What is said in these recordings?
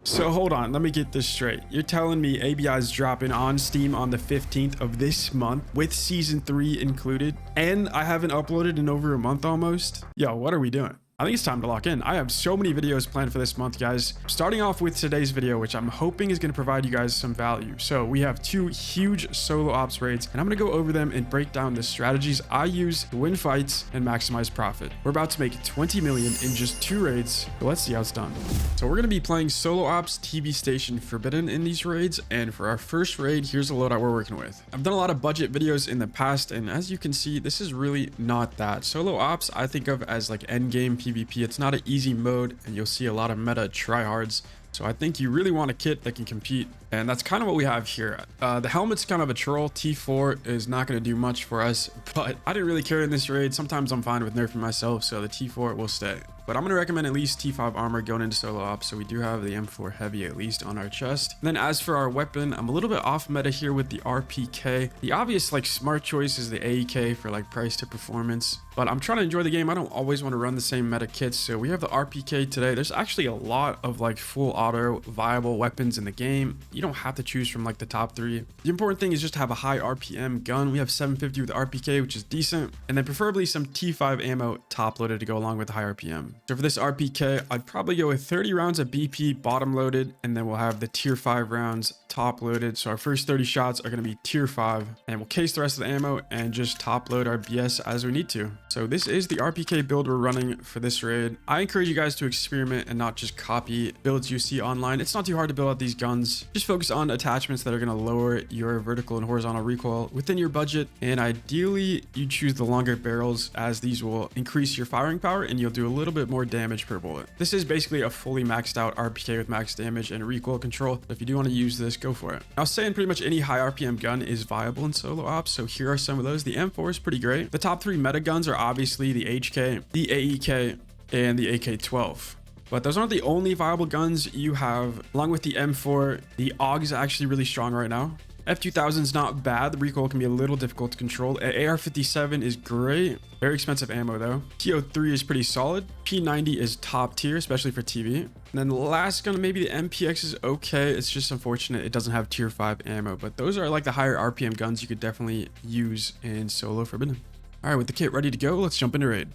So hold on, let me get this straight. You're telling me ABI is dropping on Steam on the 15th of this month with season 3 included, and I haven't uploaded in over a month almost? Yo, what are we doing? I think it's time to lock in. I have so many videos planned for this month, guys. Starting off with today's video, which I'm hoping is going to provide you guys some value. So we have two huge solo ops raids, and I'm going to go over them and break down the strategies I use to win fights and maximize profit. We're about to make 20 million in just 2 raids, but let's see how it's done. So we're going to be playing solo ops, TV station, forbidden in these raids, and for our first raid, here's the loadout we're working with. I've done a lot of budget videos in the past, and as you can see, this is really not that. Solo ops I think of as like endgame PvP. It's not an easy mode, and you'll see a lot of meta tryhards. So I think you really want a kit that can compete, and that's kind of what we have here. The helmet's kind of a troll. T4 is not going to do much for us, but I didn't really care in this raid. Sometimes I'm fine with nerfing myself, so the T4 will stay. But I'm going to recommend at least T5 armor going into solo ops, so we do have the M4 heavy at least on our chest. And then as for our weapon, I'm a little bit off meta here with the RPK. The obvious like smart choice is the AEK for like price to performance, but I'm trying to enjoy the game. I don't always want to run the same meta kits, so we have the RPK today. There's actually a lot of like full auto viable weapons in the game. You don't have to choose from like the top 3. The important thing is just to have a high RPM gun. We have 750 with RPK, which is decent, and then preferably some T5 ammo top loaded to go along with the high RPM. So for this RPK, I'd probably go with 30 rounds of BP bottom loaded, and then we'll have the tier 5 rounds top loaded. So our first 30 shots are going to be tier 5, and we'll case the rest of the ammo and just top load our BS as we need to. So this is the RPK build we're running for this raid. I encourage you guys to experiment and not just copy builds you see online. It's not too hard to build out these guns. Just focus on attachments that are going to lower your vertical and horizontal recoil within your budget, and ideally you choose the longer barrels, as these will increase your firing power and you'll do a little bit more damage per bullet. This is basically a fully maxed out RPK with max damage and recoil control. If you do want to use this, go for it. I was saying pretty much any high RPM gun is viable in solo ops, so here are some of those. The M4 is pretty great. The top 3 meta guns are obviously the HK, the AEK, and the AK-12. But those aren't the only viable guns you have. Along with the M4, the AUG is actually really strong right now. F2000 is not bad. The recoil can be a little difficult to control. AR-57 is great. Very expensive ammo though. TO3 is pretty solid. P90 is top tier, especially for TV. And then the last gun, maybe the MPX is okay. It's just unfortunate it doesn't have tier 5 ammo. But those are like the higher RPM guns you could definitely use in solo forbidden. All right, with the kit ready to go, let's jump into raid.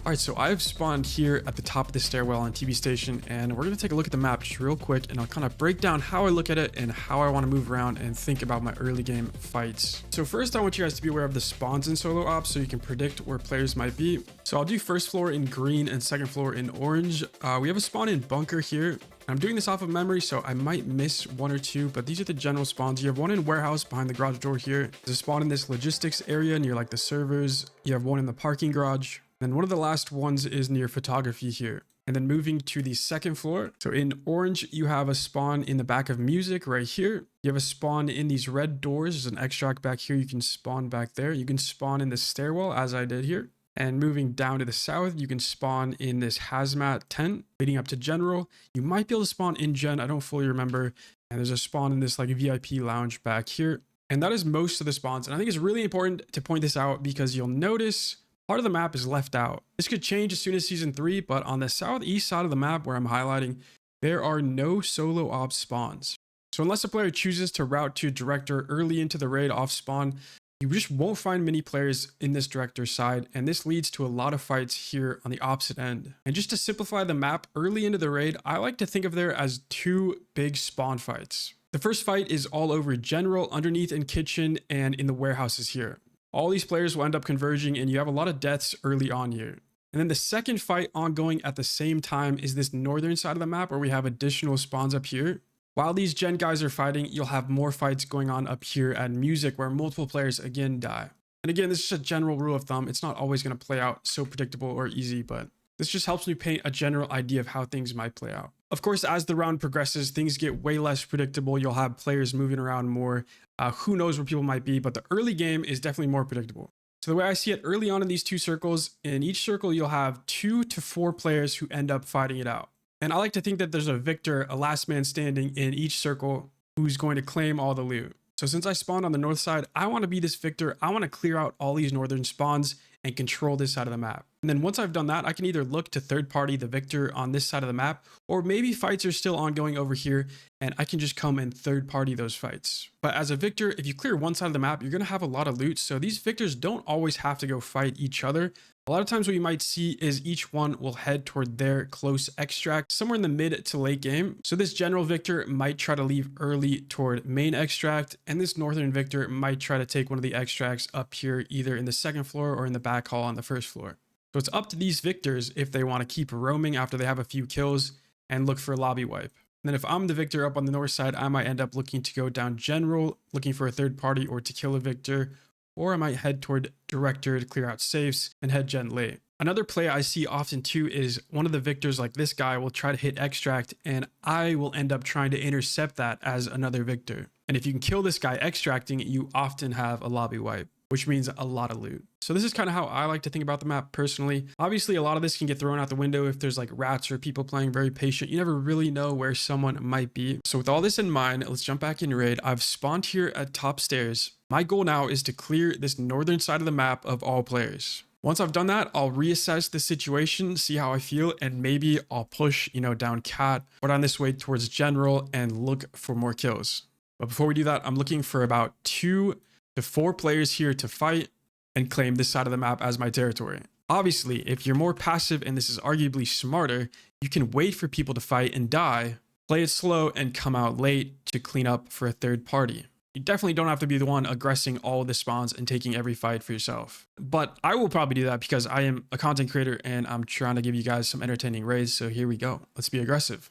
All right, so I've spawned here at the top of the stairwell on TV station, and we're going to take a look at the map just real quick, and I'll kind of break down how I look at it and how I want to move around and think about my early game fights. So first, I want you guys to be aware of the spawns in solo ops so you can predict where players might be. So I'll do first floor in green and second floor in orange. We have a spawn in bunker here. I'm doing this off of memory, so I might miss 1 or 2, but these are the general spawns. You have one in warehouse behind the garage door here. There's a spawn in this logistics area near like the servers. You have one in the parking garage. Then one of the last ones is near photography here. And then moving to the second floor. So in orange, you have a spawn in the back of music right here. You have a spawn in these red doors. There's an extract back here. You can spawn back there. You can spawn in the stairwell as I did here. And moving down to the south, you can spawn in this hazmat tent leading up to general. You might be able to spawn in gen. I don't fully remember. And there's a spawn in this like VIP lounge back here. And that is most of the spawns. And I think it's really important to point this out because you'll notice part of the map is left out. This could change as soon as season 3, but on the southeast side of the map where I'm highlighting, there are no solo ops spawns. So unless a player chooses to route to director early into the raid off spawn, you just won't find many players in this director side, and this leads to a lot of fights here on the opposite end. And just to simplify the map early into the raid, I like to think of there as 2 big spawn fights. The first fight is all over general, underneath in kitchen, and in the warehouses here. All these players will end up converging, and you have a lot of deaths early on here. And then the second fight ongoing at the same time is this northern side of the map where we have additional spawns up here. While these gen guys are fighting, you'll have more fights going on up here at music where multiple players again die. And again, this is a general rule of thumb. It's not always going to play out so predictable or easy, but this just helps me paint a general idea of how things might play out. Of course, as the round progresses, things get way less predictable. You'll have players moving around more. Who knows where people might be, but the early game is definitely more predictable. So the way I see it early on in these 2 circles, in each circle, you'll have 2 to 4 players who end up fighting it out. And I like to think that there's a victor, a last man standing in each circle who's going to claim all the loot. So since I spawned on the north side, I want to be this victor. I want to clear out all these northern spawns and control this side of the map. And then once I've done that, I can either look to third party the victor on this side of the map, or maybe fights are still ongoing over here and I can just come and third party those fights. But as a victor, if you clear one side of the map, you're going to have a lot of loot. So these victors don't always have to go fight each other. A lot of times what you might see is each one will head toward their close extract somewhere in the mid to late game. So this general victor might try to leave early toward main extract, and this northern victor might try to take one of the extracts up here either in the second floor or in the back hall on the first floor. So it's up to these victors if they want to keep roaming after they have a few kills and look for a lobby wipe. And then if I'm the victor up on the north side, I might end up looking to go down general, looking for a third party or to kill a victor, or I might head toward director to clear out safes and head gen late. Another play I see often too is one of the victors like this guy will try to hit extract and I will end up trying to intercept that as another victor. And if you can kill this guy extracting, you often have a lobby wipe, which means a lot of loot. So this is kind of how I like to think about the map personally. Obviously, a lot of this can get thrown out the window if there's like rats or people playing very patient. You never really know where someone might be. So with all this in mind, let's jump back in raid. I've spawned here at top stairs. My goal now is to clear this northern side of the map of all players. Once I've done that, I'll reassess the situation, see how I feel, and maybe I'll push, down cat or down this way towards general and look for more kills. But before we do that, I'm looking for about 2 to 4 players here to fight and claim this side of the map as my territory. Obviously, if you're more passive and this is arguably smarter, you can wait for people to fight and die, play it slow, and come out late to clean up for a third party. You definitely don't have to be the one aggressing all the spawns and taking every fight for yourself. But I will probably do that because I am a content creator and I'm trying to give you guys some entertaining raids. So here we go. Let's be aggressive.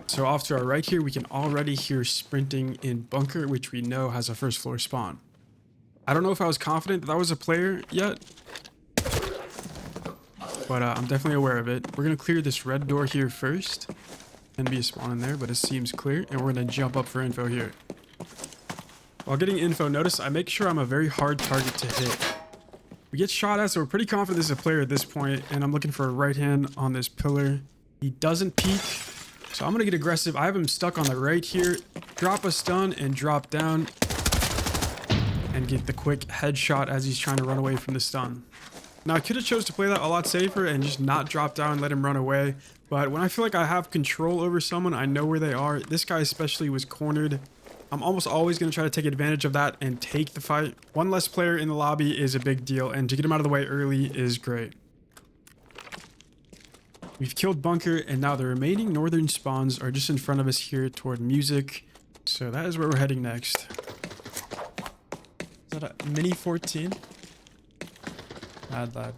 So off to our right here, we can already hear sprinting in bunker, which we know has a first floor spawn. I don't know if I was confident that was a player yet, but I'm definitely aware of it. We're going to clear this red door here first. And be a spawn in there, but it seems clear, and we're going to jump up for info here. While getting info, notice I make sure I'm a very hard target to hit. We get shot at, so we're pretty confident this is a player at this point, and I'm looking for a right hand on this pillar. He doesn't peek, so I'm going to get aggressive. I have him stuck on the right here, drop a stun and drop down and get the quick headshot as he's trying to run away from the stun. Now I could have chose to play that a lot safer and just not drop down and let him run away, but when I feel like I have control over someone, I know where they are. This guy especially was cornered. I'm almost always going to try to take advantage of that and take the fight. One less player in the lobby is a big deal, and to get him out of the way early is great. We've killed bunker, and now the remaining northern spawns are just in front of us here toward music. So that is where we're heading next. Is that a mini 14? Mad lad.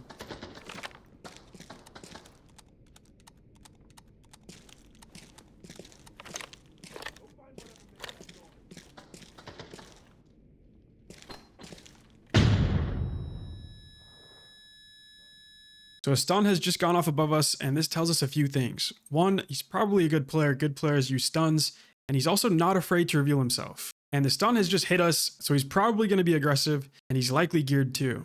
So a stun has just gone off above us, and this tells us a few things. One, he's probably a good player. Good players use stuns, and he's also not afraid to reveal himself. And the stun has just hit us, so he's probably going to be aggressive, and he's likely geared too.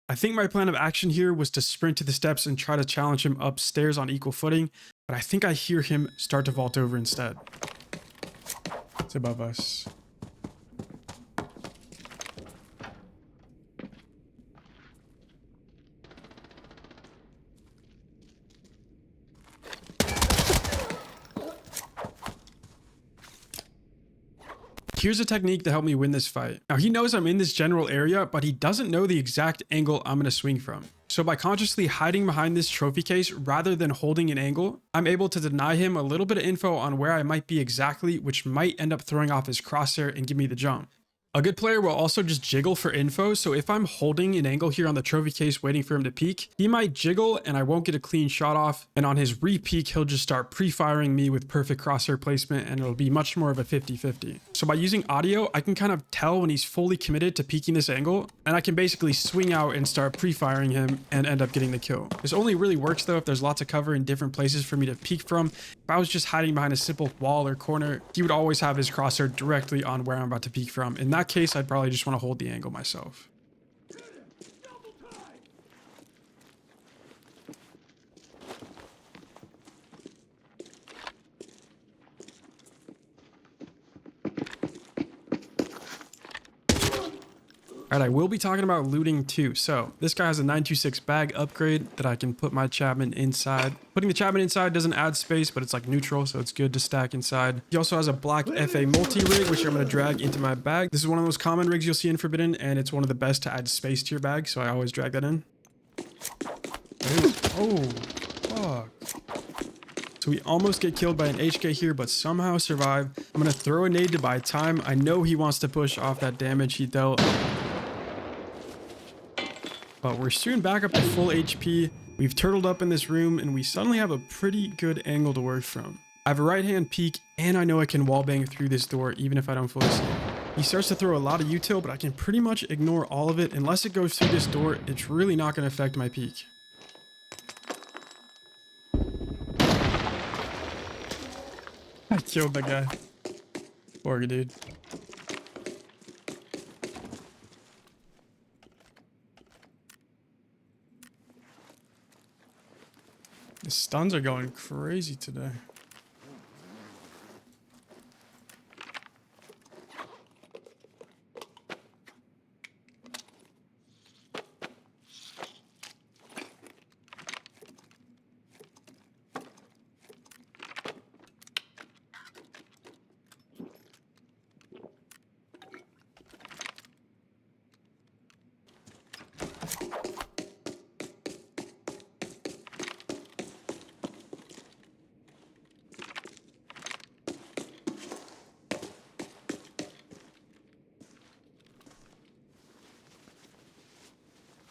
I think my plan of action here was to sprint to the steps and try to challenge him upstairs on equal footing, but I think I hear him start to vault over instead. It's above us. Here's a technique to help me win this fight. Now he knows I'm in this general area, but he doesn't know the exact angle I'm going to swing from. So by consciously hiding behind this trophy case rather than holding an angle, I'm able to deny him a little bit of info on where I might be exactly, which might end up throwing off his crosshair and give me the jump. A good player will also just jiggle for info, so if I'm holding an angle here on the trophy case waiting for him to peek, he might jiggle and I won't get a clean shot off, and on his re-peek he'll just start pre-firing me with perfect crosshair placement and it'll be much more of a 50-50. So by using audio, I can kind of tell when he's fully committed to peeking this angle, and I can basically swing out and start pre-firing him and end up getting the kill. This only really works though if there's lots of cover in different places for me to peek from. If I was just hiding behind a simple wall or corner, he would always have his crosshair directly on where I'm about to peek from. In that case, I'd probably just want to hold the angle myself. All right, I will be talking about looting too. So this guy has a 926 bag upgrade that I can put my Chapman inside. Putting the Chapman inside doesn't add space, but it's like neutral, so it's good to stack inside. He also has a black FA multi-rig, which I'm going to drag into my bag. This is one of those common rigs you'll see in Forbidden, and it's one of the best to add space to your bag, so I always drag that in. Oh, fuck. So we almost get killed by an HK here, but somehow survive. I'm going to throw a nade to buy time. I know he wants to push off that damage he dealt. But we're soon back up to full HP. We've turtled up in this room, and we suddenly have a pretty good angle to work from. I have a right-hand peek, and I know I can wallbang through this door, even if I don't fully see it. He starts to throw a lot of util, but I can pretty much ignore all of it. Unless it goes through this door, it's really not going to affect my peek. I killed that guy. Poor dude. The stuns are going crazy today.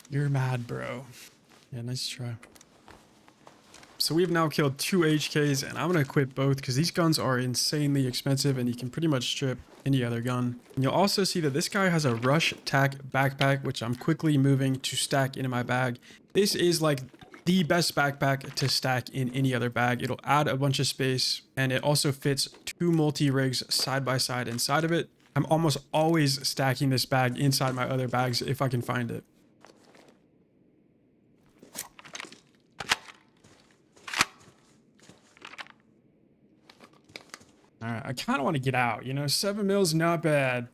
You're mad, bro. Yeah, nice try. So we've now killed 2 HKs, and I'm going to equip both because these guns are insanely expensive and you can pretty much strip any other gun. And you'll also see that this guy has a rush tack backpack, which I'm quickly moving to stack into my bag. This is like the best backpack to stack in any other bag. It'll add a bunch of space, and it also fits 2 multi-rigs side by side inside of it. I'm almost always stacking this bag inside my other bags if I can find it. All right, I kind of want to get out, you know, 7 mils, not bad.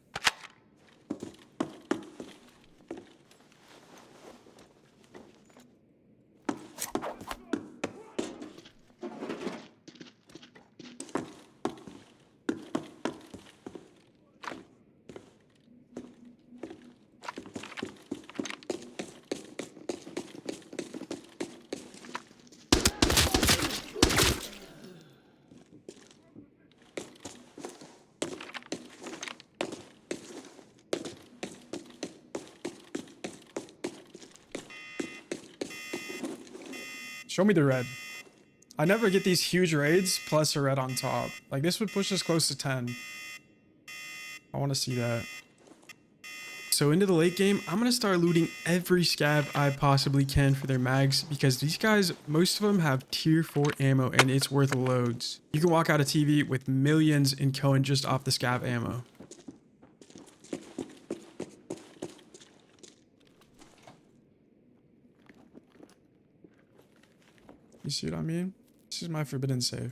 Show me the red. I never get these huge raids plus a red on top. Like, this would push us close to 10. I want to see that. So into the late game, I'm going to start looting every scav I possibly can for their mags, because these guys, most of them have tier 4 ammo and it's worth loads. You can walk out of TV with millions in coin just off the scav ammo. You see what I mean? This is my forbidden save.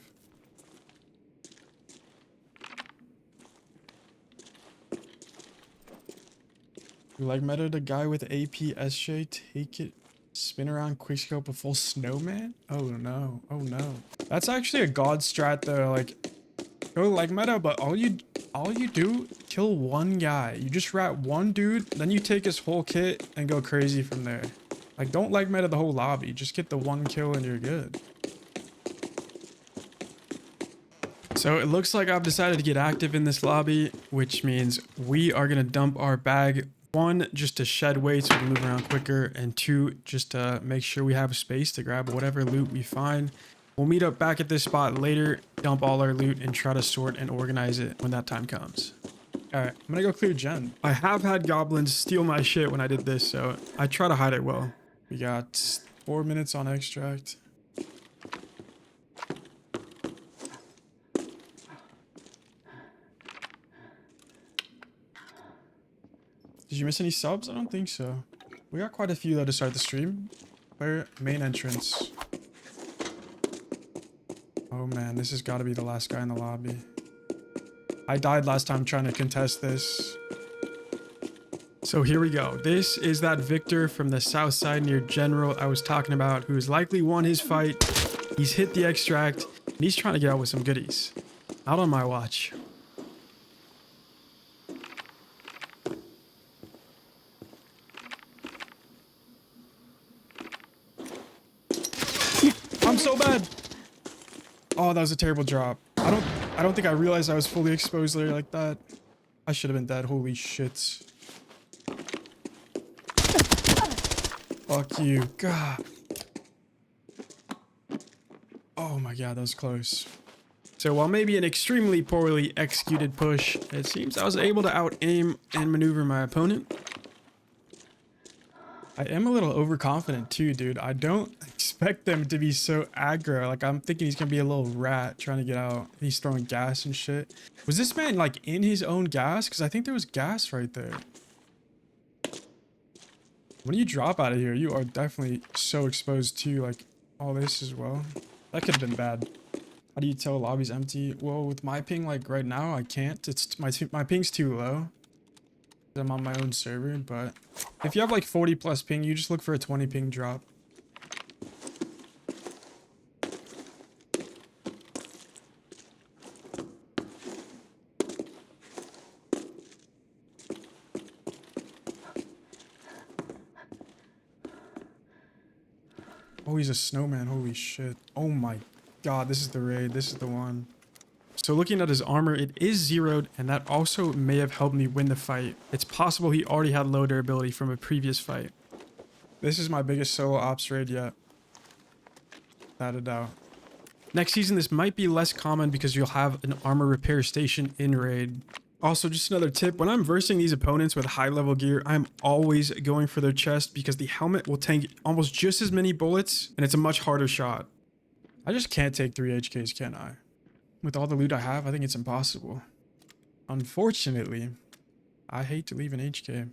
You like meta the guy with AP SJ, take it, spin around, quickscope a full snowman? Oh no, oh no. That's actually a god strat though, like, go like meta, but all you do, kill one guy. You just rat one dude, then you take his whole kit and go crazy from there. Like, don't like meta the whole lobby. Just get the one kill and you're good. So it looks like I've decided to get active in this lobby, which means we are going to dump our bag. 1, just to shed weight so we can move around quicker. And 2, just to make sure we have space to grab whatever loot we find. We'll meet up back at this spot later, dump all our loot, and try to sort and organize it when that time comes. All right, I'm going to go clear gen. I have had goblins steal my shit when I did this, so I try to hide it well. We got 4 minutes on extract. Did you miss any subs? I don't think so. We got quite a few though to start the stream. Where? Main entrance. Oh man, this has got to be the last guy in the lobby. I died last time trying to contest this. So here we go. This is that Victor from the south side near General I was talking about, who has likely won his fight. He's hit the extract, and he's trying to get out with some goodies. Not on my watch. I'm so bad. Oh, that was a terrible drop. I don't think I realized I was fully exposed there like that. I should have been dead. Holy shit. Fuck you. God. Oh my god, that was close. So while maybe an extremely poorly executed push, it seems I was able to out-aim and maneuver my opponent. I am a little overconfident too, dude. I don't expect them to be so aggro. Like, I'm thinking he's gonna be a little rat trying to get out. He's throwing gas and shit. Was this man like in his own gas? Because I think there was gas right there. When you drop out of here, you are definitely so exposed to like all this as well. That could have been bad. How do you tell lobby's empty? Well, with my ping, like right now, I can't. It's my ping's too low. I'm on my own server, but if you have like 40 plus ping, you just look for a 20 ping drop. Oh, he's a snowman. Holy shit. Oh my god, this is the raid. This is the one. So looking at his armor, it is zeroed, and that also may have helped me win the fight. It's possible he already had low durability from a previous fight. This is my biggest solo ops raid yet. Without a doubt. Next season, this might be less common because you'll have an armor repair station in raid. Also, just another tip, when I'm versing these opponents with high level gear, I'm always going for their chest because the helmet will tank almost just as many bullets, and it's a much harder shot. I just can't take 3 HKs, can I? With all the loot I have, I think it's impossible. Unfortunately, I hate to leave an HK.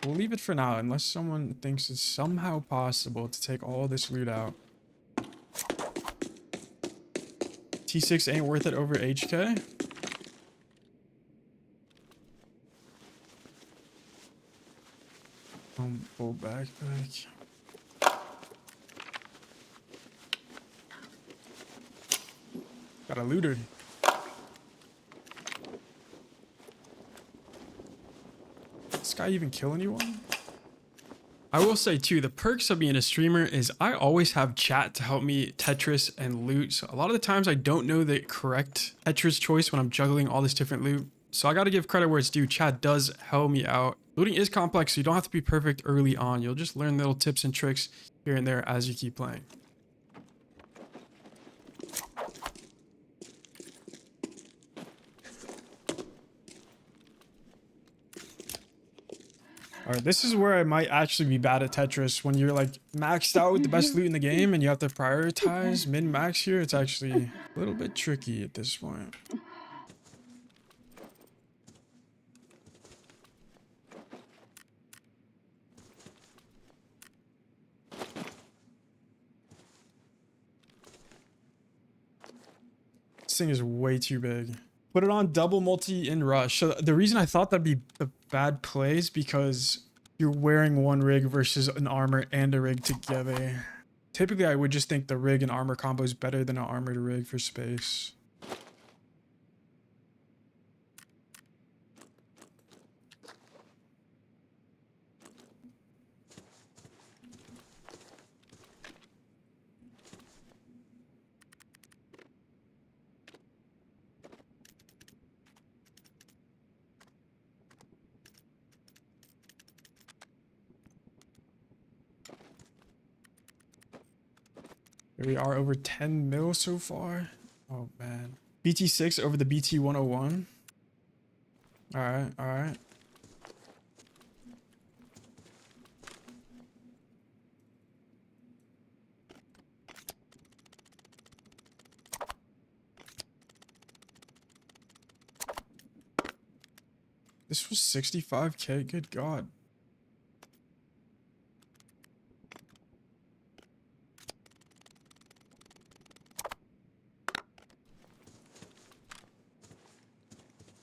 We'll leave it for now, unless someone thinks it's somehow possible to take all this loot out. T6 ain't worth it over HK? Full backpack. Got a looter. This guy even kill anyone? I will say too, the perks of being a streamer is I always have chat to help me Tetris and loot. So a lot of the times I don't know the correct Tetris choice when I'm juggling all this different loot. So I got to give credit where it's due. Chat does help me out. Looting is complex, so you don't have to be perfect early on. You'll just learn little tips and tricks here and there as you keep playing. Alright, this is where I might actually be bad at Tetris. When you're like maxed out with the best loot in the game and you have to prioritize min-max here, it's actually a little bit tricky at this point. This thing is way too big. Put it on double multi in rush. So the reason I thought that'd be a bad play is because you're wearing one rig versus an armor and a rig together. Typically, I would just think the rig and armor combo is better than an armored rig for space. Here we are over 10 mil so far. Oh man. BT6 over the BT101. Alright, alright. This was 65k, good god.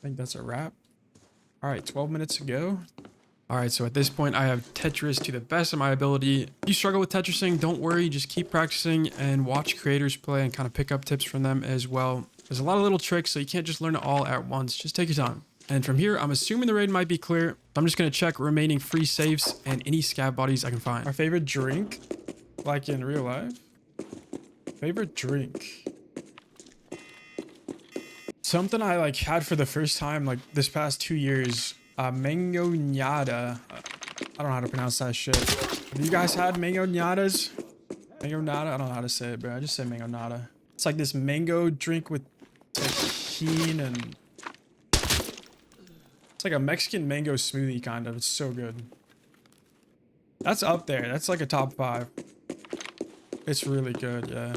think that's a wrap. All right, 12 minutes to go. All right, so at this point, I have Tetris to the best of my ability. If you struggle with Tetrising, don't worry. Just keep practicing and watch creators play and kind of pick up tips from them as well. There's a lot of little tricks, so you can't just learn it all at once. Just take your time. And from here, I'm assuming the raid might be clear. I'm just going to check remaining free safes and any scab bodies I can find. Our favorite drink, like in real life. Favorite drink. Something I like had for the first time like this past 2 years. Mango Nyada. I don't know how to pronounce that shit. Have you guys had mango Nyadas? Mango Nada? I don't know how to say it, but I just say mango Nada. It's like this mango drink with tahini and... It's like a Mexican mango smoothie kind of. It's so good. That's up there. That's like a top 5. It's really good, yeah.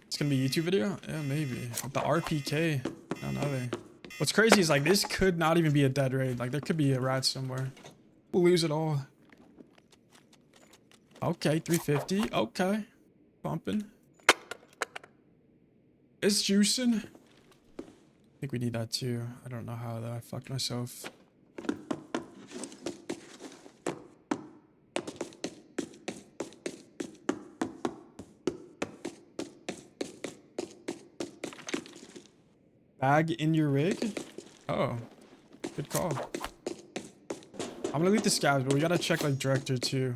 It's gonna be a YouTube video? Yeah, maybe. With the RPK. No, no way. What's crazy is like this could not even be a dead raid. Like there could be a rat somewhere. We'll lose it all. Okay, 350. Okay. Bumping. It's juicing. I think we need that too. I don't know how though. I fucked myself. Bag in your rig? Oh, good call. I'm gonna leave the scabs, but we gotta check like director too.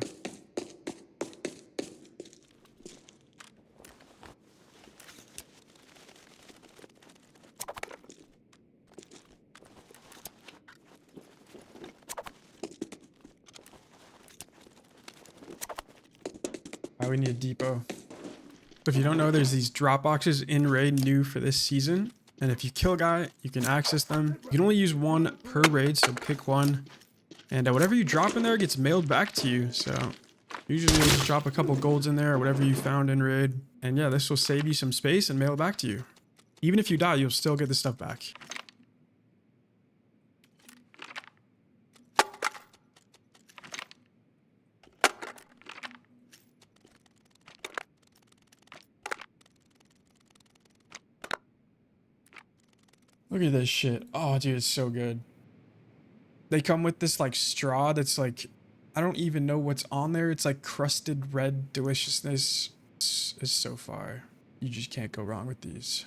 Alright, we need a depot. If you don't know, there's these drop boxes in raid new for this season. And if you kill a guy, you can access them. You can only use one per raid, so pick one. And whatever you drop in there gets mailed back to you. So usually you'll just drop a couple golds in there or whatever you found in raid. And yeah, this will save you some space and mail it back to you. Even if you die, you'll still get the stuff back. Look at this shit. Oh, dude, it's so good. They come with this like straw that's like, I don't even know what's on there. It's like crusted red deliciousness. It's so fire. You just can't go wrong with these.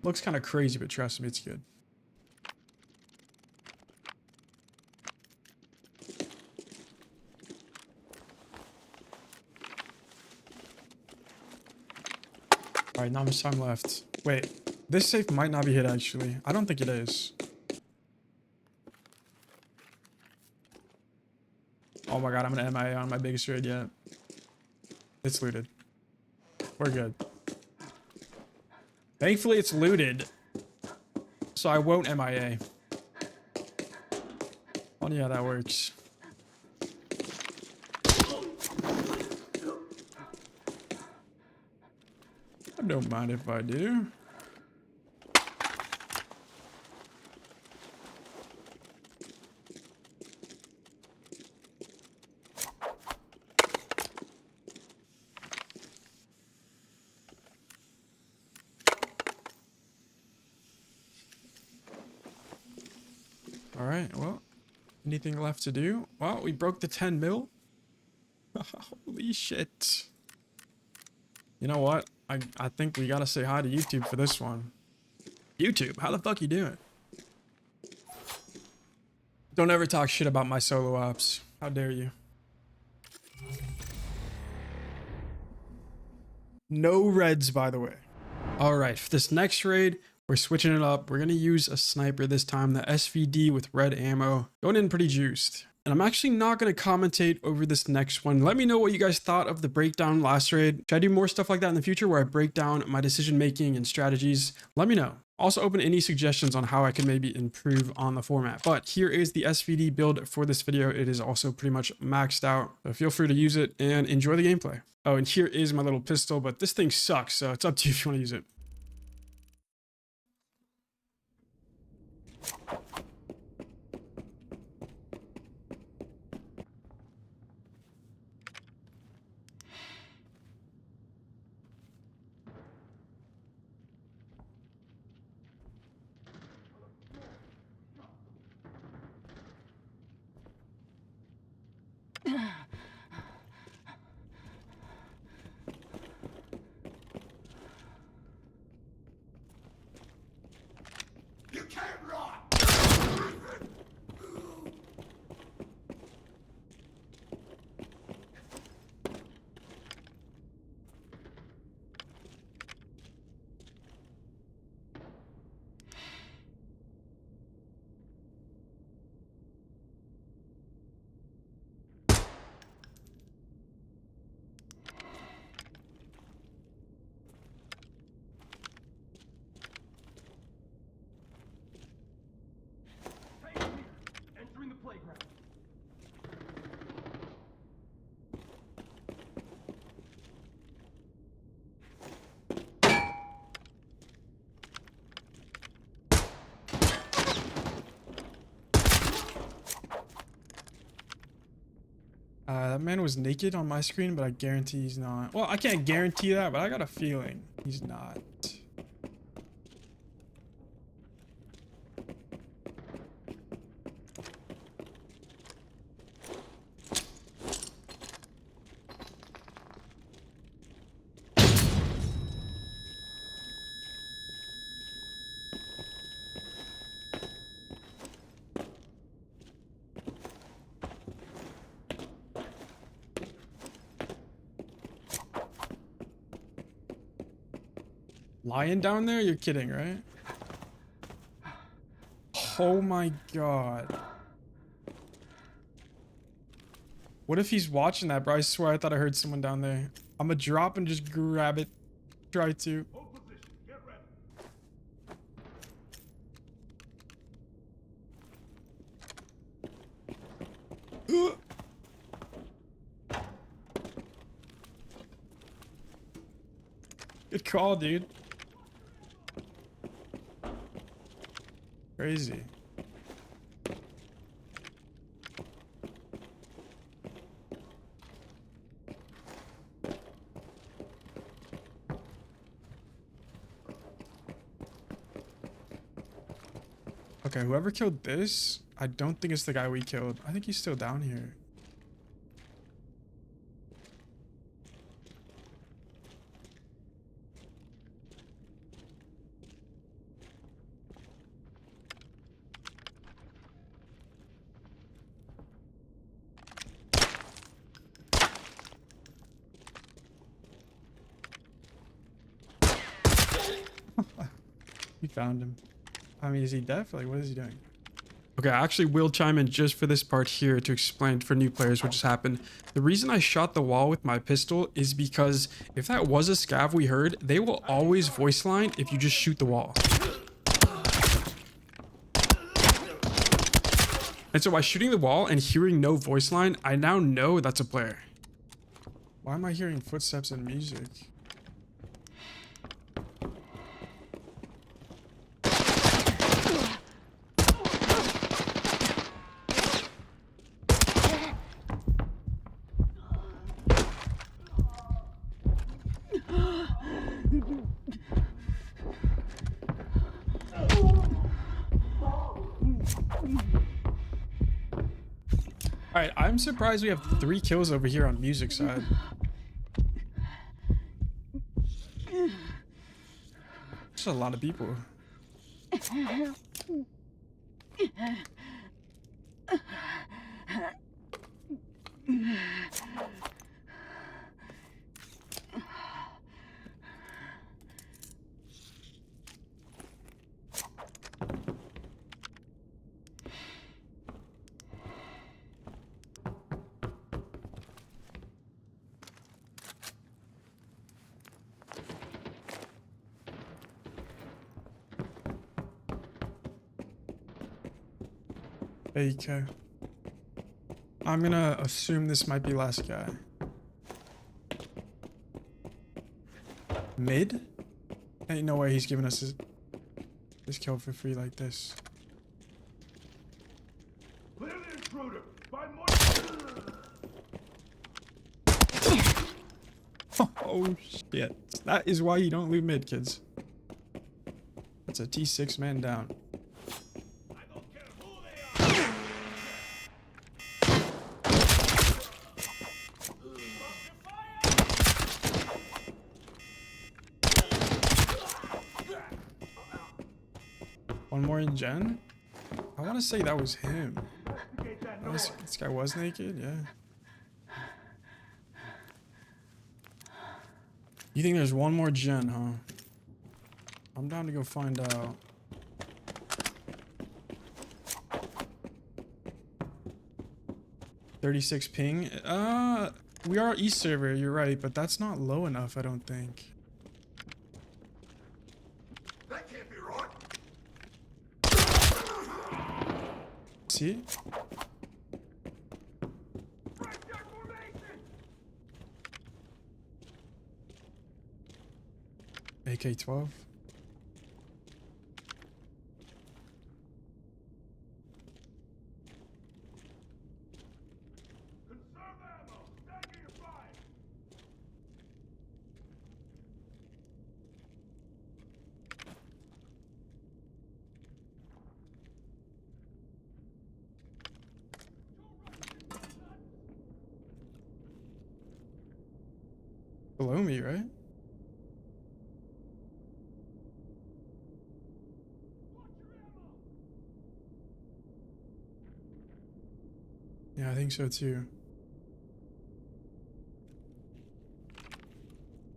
Looks kind of crazy, but trust me, it's good. All right, not much time left. Wait, this safe might not be hit actually. I don't think it is. Oh my god, I'm gonna MIA on my biggest raid yet. It's looted. We're good. Thankfully, it's looted. So I won't MIA. Oh yeah, that works. I don't mind if I do. All right, well, anything left to do? Well, we broke the 10 mil. Holy shit. You know what? I think we gotta say hi to YouTube for this one. YouTube, how the fuck you doing? Don't ever talk shit about my solo ops. How dare you? No reds, by the way. All right, for this next raid, we're switching it up. We're going to use a sniper this time, the SVD with red ammo. Going in pretty juiced. And I'm actually not going to commentate over this next one. Let me know what you guys thought of the breakdown last raid. Should I do more stuff like that in the future where I break down my decision making and strategies? Let me know. Also open any suggestions on how I can maybe improve on the format. But here is the SVD build for this video. It is also pretty much maxed out. So feel free to use it and enjoy the gameplay. Oh, and here is my little pistol, but this thing sucks. So it's up to you if you want to use it. That man was naked on my screen, but I guarantee he's not. Well, I can't guarantee that, but I got a feeling he's not. Lion down there? You're kidding, right? Oh my god. What if he's watching that, bro? I swear I thought I heard someone down there. I'm gonna drop and just grab it. Try to. Good call, dude. Crazy. Okay, whoever killed this, I don't think it's the guy we killed. I think he's still down here. We found him. I mean, is he deaf? Like, what is he doing? Okay, I actually will chime in just for this part here to explain for new players what just happened. The reason I shot the wall with my pistol is because if that was a scav we heard, they will always voice line if you just shoot the wall. And so by shooting the wall and hearing no voice line, I now know that's a player. Why am I hearing footsteps and music? Alright, I'm surprised we have 3 kills over here on music side. There's a lot of people. Okay. I'm gonna assume this might be last guy. Mid? Ain't no way he's giving us this kill for free like this. Clear the intruder. Find more. Oh shit. That is why you don't loot mid, kids. That's a T6 man down. One more in gen? I want to say that was him. Oh, this guy was naked? Yeah. You think there's one more gen, huh? I'm down to go find out. $36 ping? We are East server, you're right, but that's not low enough, I don't think. That can't be right. See? AK-12. Conserve them. Below me, right? Yeah, I think so too.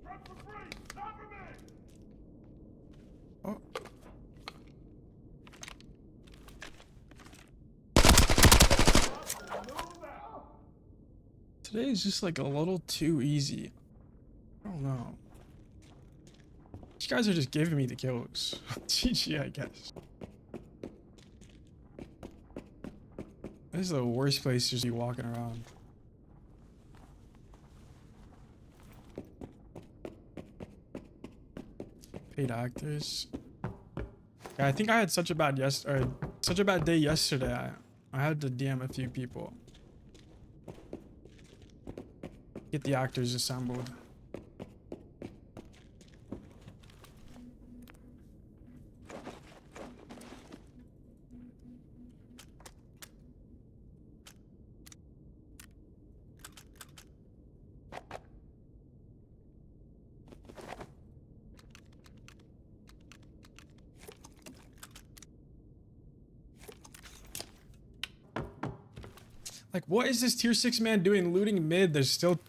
Run for free! Cover me! Oh. Move out! Today is just like a little too easy. I don't know. These guys are just giving me the kills. GG, I guess. This is the worst place to just be walking around. Paid actors. Yeah, I think I had such a bad such a bad day yesterday. I had to DM a few people. Get the actors assembled. Like, what is this tier 6 man doing looting mid? There's still,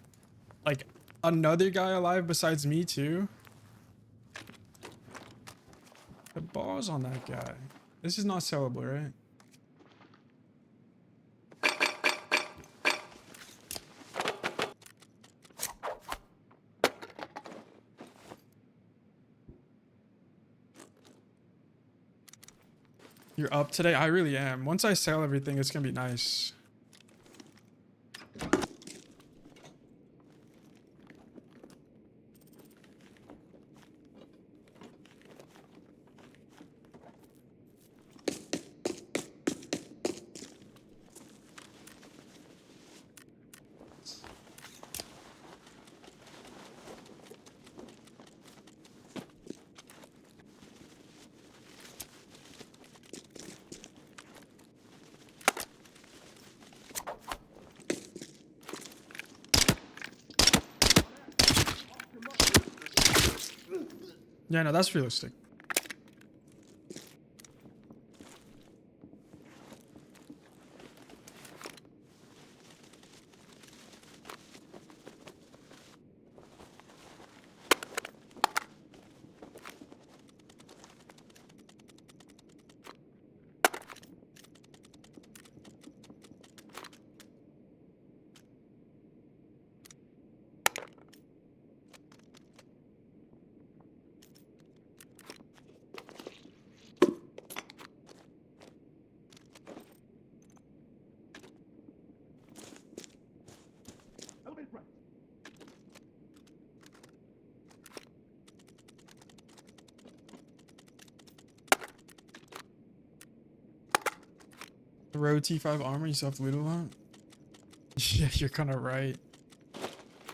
like, another guy alive besides me, too. The ball's on that guy. This is not sellable, right? You're up today? I really am. Once I sell everything, it's gonna be nice. Yeah, no, that's realistic. Elevate right. Throw T5 armor, you still have to loot a lot? Yeah, you're kinda right.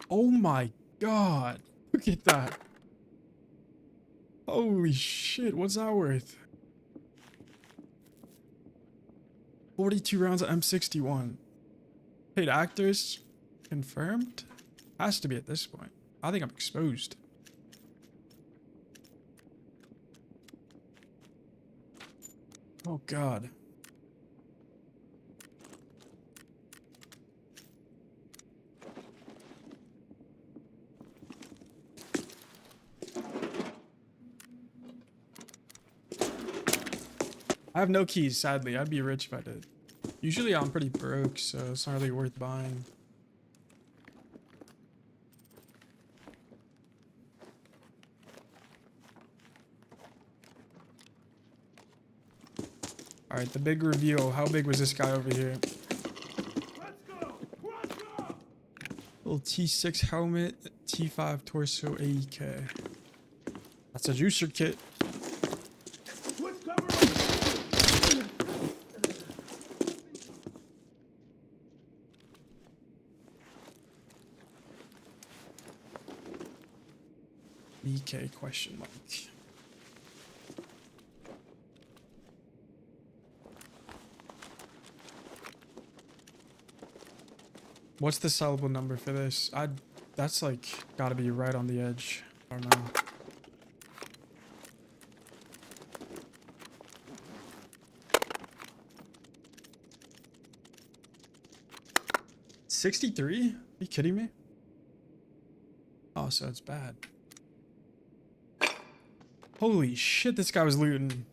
Oh my god. Look at that. Holy shit, what's that worth? 42 rounds of M61. Paid actors? Confirmed? Has to be at this point. I think I'm exposed. Oh god. I have no keys, sadly. I'd be rich if I did. Usually I'm pretty broke, so it's not really worth buying. Alright, the big reveal. How big was this guy over here? Let's go! Let's go! Little T6 helmet, T5 torso, AEK. That's a juicer kit. Let's cover up! EK question mark. What's the sellable number for this? I'd That's like gotta be right on the edge. I don't know. $63? Are you kidding me? Oh, so it's bad. Holy shit, this guy was looting.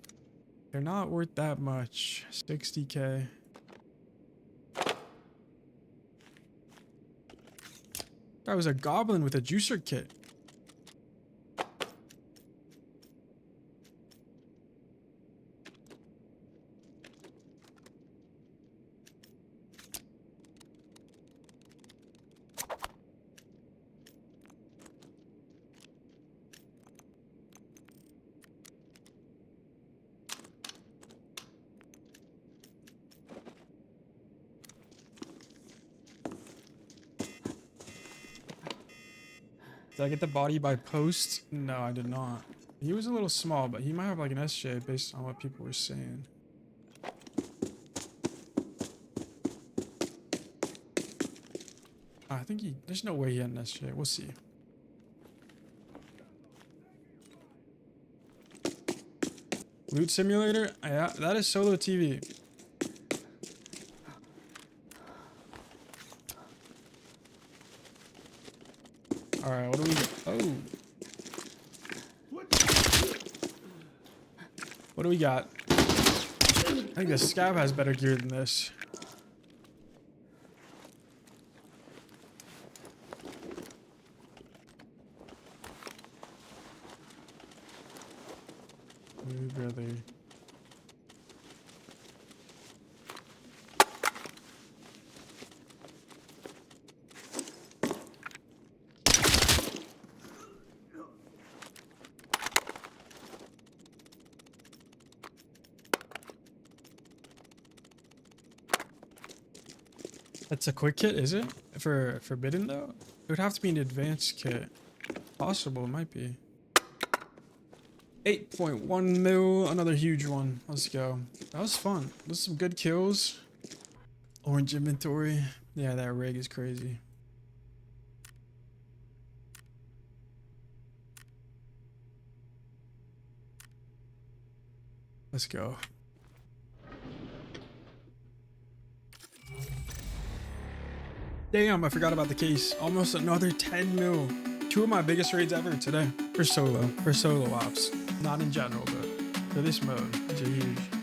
They're not worth that much. 60K. That was a goblin with a juicer kit. Did I get the body by post? No, I did not. He was a little small, but he might have like an SJ based on what people were saying. I think there's no way he had an SJ. We'll see. Loot simulator? Yeah, that is solo TV. Alright, what do we got? Oh. What do we got? I think the scav has better gear than this. Ooh, brother. That's a quick kit, is it? For forbidden though? It would have to be an advanced kit. Possible, it might be. 8.1 mil, another huge one. Let's go. That was fun. Those some good kills. Orange inventory. Yeah, that rig is crazy. Let's go. Damn, I forgot about the case. Almost another 10 mil. 2 of my biggest raids ever today. For solo ops. Not in general, but for this mode, these are huge.